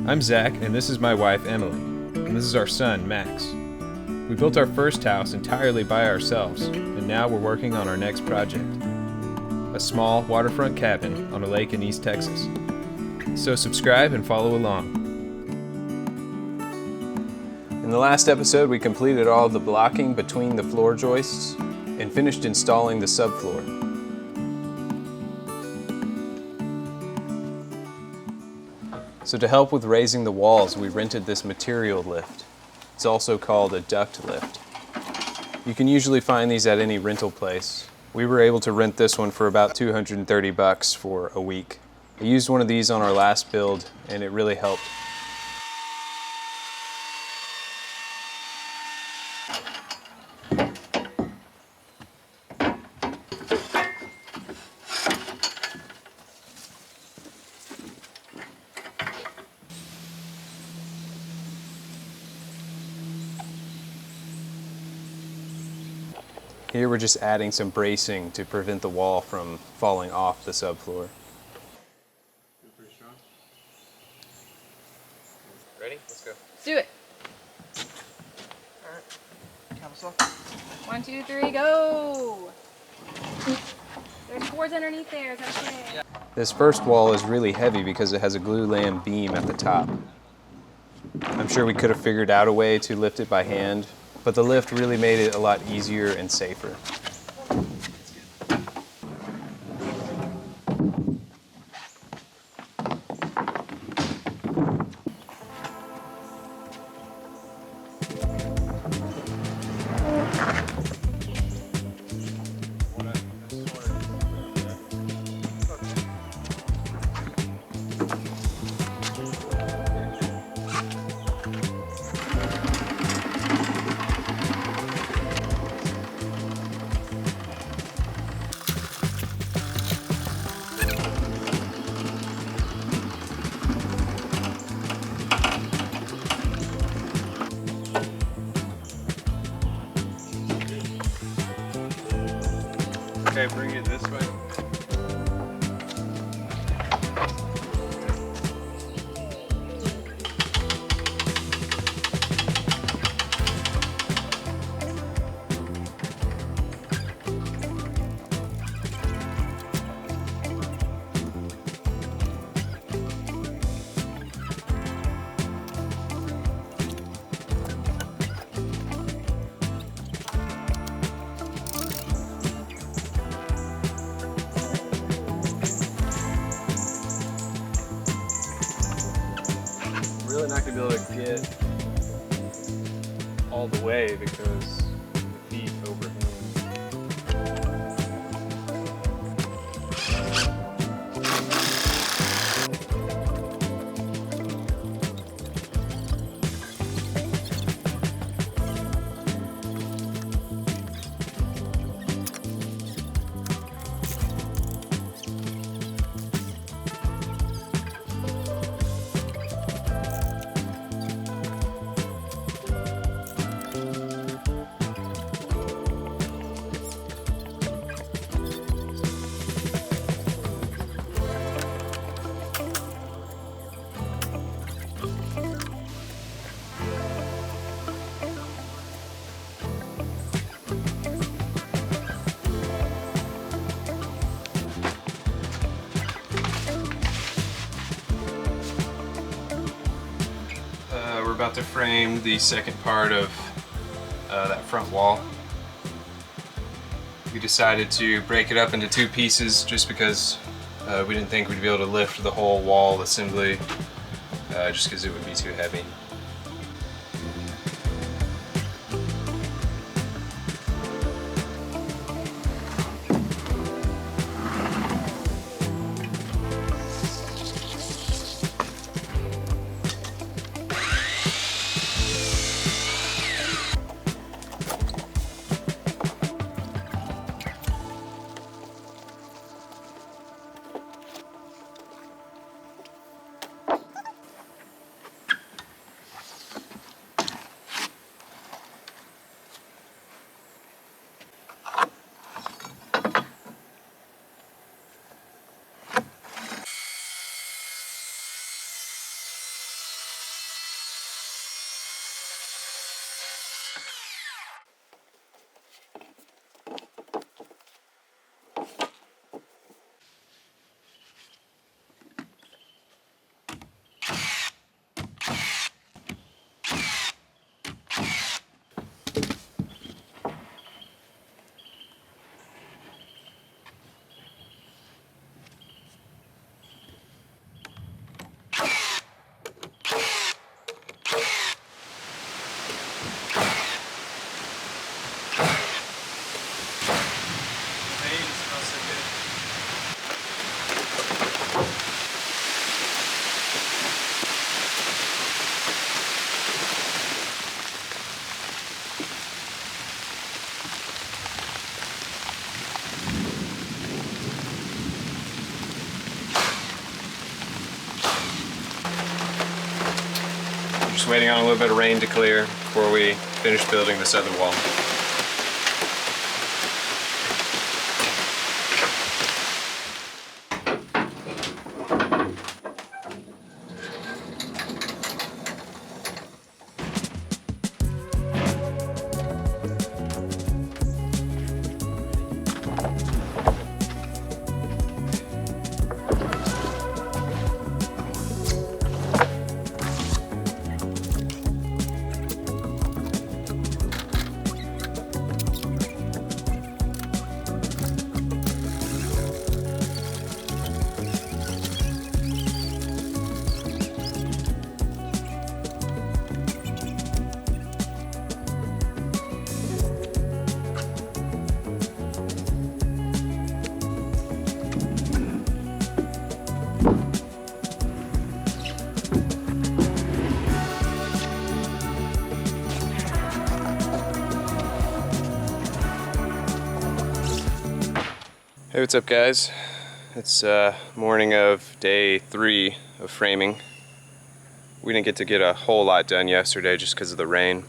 I'm Zach, and this is my wife, Emily, and this is our son, Max. We built our first house entirely by ourselves, and now we're working on our next project, a small waterfront cabin on a lake in East Texas. So subscribe and follow along. In the last episode, we completed all the blocking between the floor joists and finished installing the subfloor. So to help with raising the walls, we rented this material lift. It's also called a duct lift. You can usually find these at any rental place. We were able to rent this one for about $230 for a week. I used one of these on our last build, and it really helped. Here we're just adding some bracing to prevent the wall from falling off the subfloor. Pretty strong. Ready? Let's go. Let's do it. All right. Count us off. 1, 2, 3, go. There's cords underneath there. Is that okay? This first wall is really heavy because it has a glue-lam beam at the top. I'm sure we could have figured out a way to lift it by hand, but the lift really made it a lot easier and safer. Okay, bring it this way. Really not gonna be able to get all the way because the feet overhang. We're about to frame the second part of that front wall. We decided to break it up into two pieces just because we didn't think we'd be able to lift the whole wall assembly just because it would be too heavy. Just waiting on a little bit of rain to clear before we finish building this other wall. Hey, what's up guys? It's morning of day 3 of framing. We didn't get to get a whole lot done yesterday just because of the rain,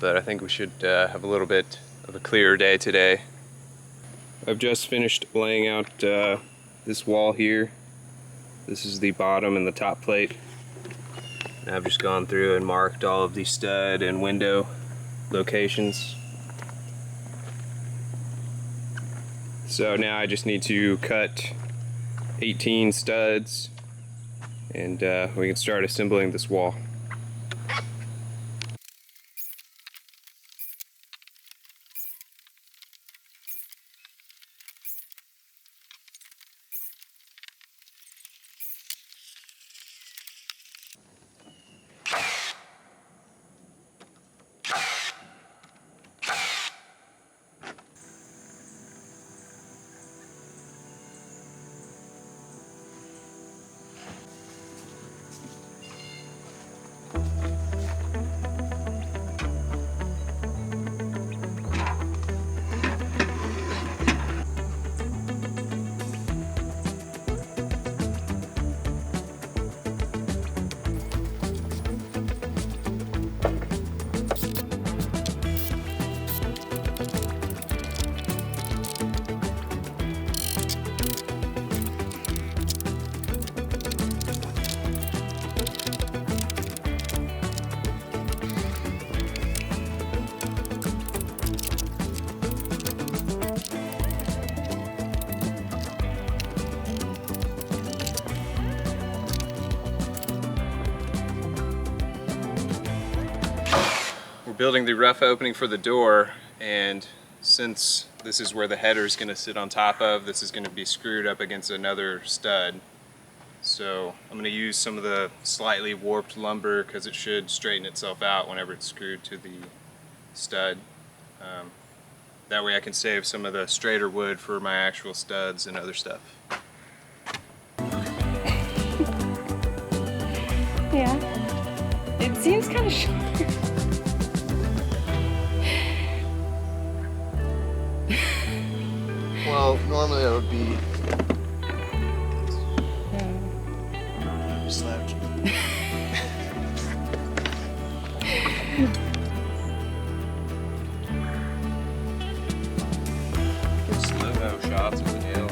but I think we should have a little bit of a clearer day today. I've just finished laying out this wall here. This is the bottom and the top plate. And I've just gone through and marked all of the stud and window locations. So now I just need to cut 18 studs and we can start assembling this wall. Building the rough opening for the door, and since this is where the header is going to sit on top of, this is going to be screwed up against another stud. So I'm going to use some of the slightly warped lumber because it should straighten itself out whenever it's screwed to the stud. That way I can save some of the straighter wood for my actual studs and other stuff. Yeah. It seems kind of short. Well, normally that would be slouch. Slow-mo shots of the nail.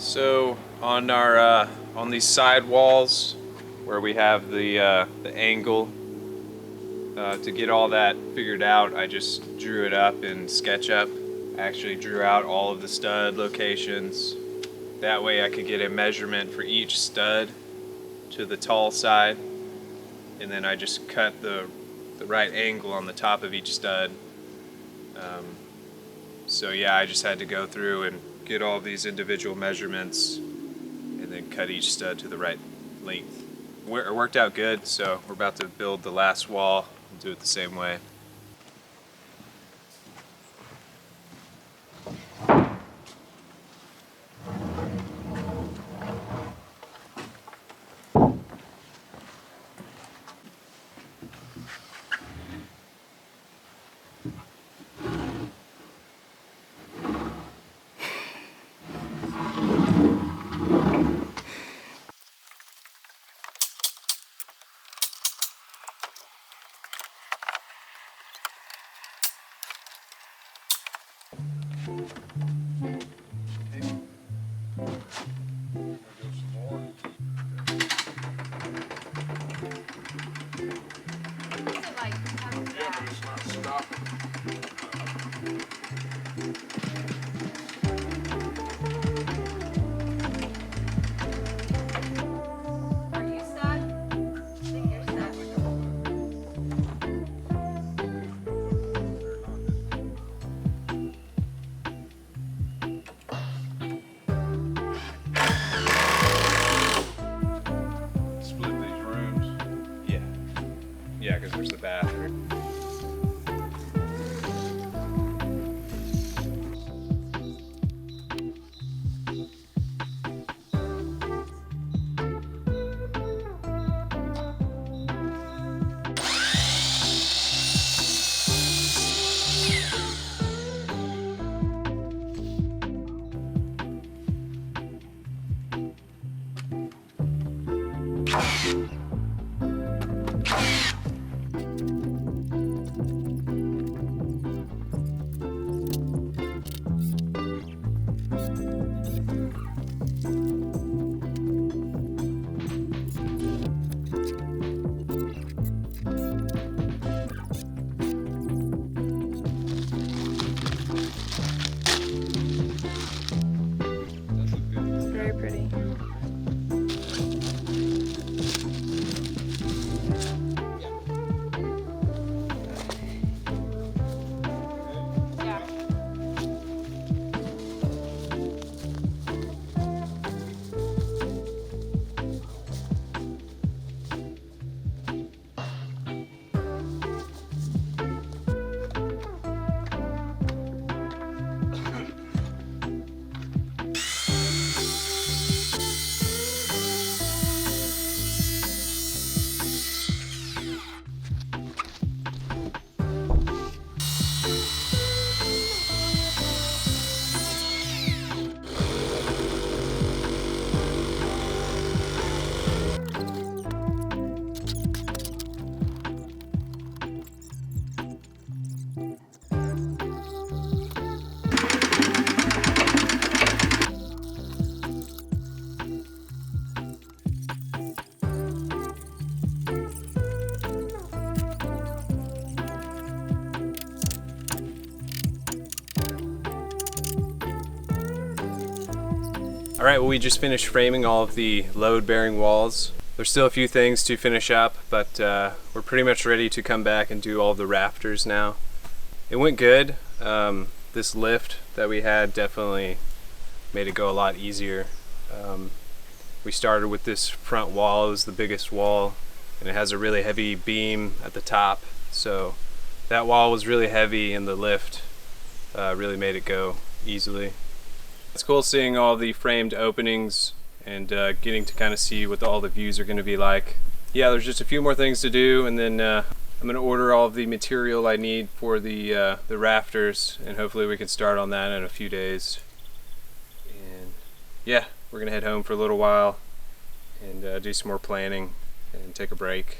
So on our on these side walls where we have the angle, to get all that figured out, I just drew it up in SketchUp. I actually drew out all of the stud locations. That way I could get a measurement for each stud to the tall side, and then I just cut the right angle on the top of each stud. So yeah, I just had to go through and get all these individual measurements and then cut each stud to the right length. It worked out good, so we're about to build the last wall and do it the same way. Are you stuck? I think you're stuck. Split these rooms. Yeah. Yeah, because there's the bathroom. Very pretty. Yeah. Alright, well, we just finished framing all of the load-bearing walls. There's still a few things to finish up, but we're pretty much ready to come back and do all the rafters now. It went good. This lift that we had definitely made it go a lot easier. We started with this front wall. It was the biggest wall, and it has a really heavy beam at the top. So that wall was really heavy, and the lift really made it go easily. It's cool seeing all the framed openings and getting to kind of see what all the views are going to be like. Yeah, there's just a few more things to do, and then I'm going to order all of the material I need for the rafters, and hopefully we can start on that in a few days. And yeah, we're going to head home for a little while and do some more planning and take a break.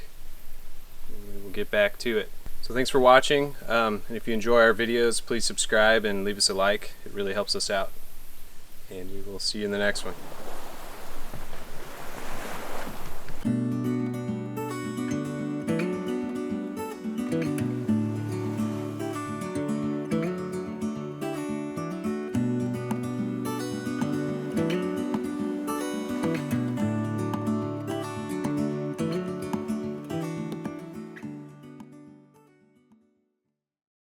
And we'll get back to it. So thanks for watching, and if you enjoy our videos, please subscribe and leave us a like. It really helps us out. and we will see you in the next one.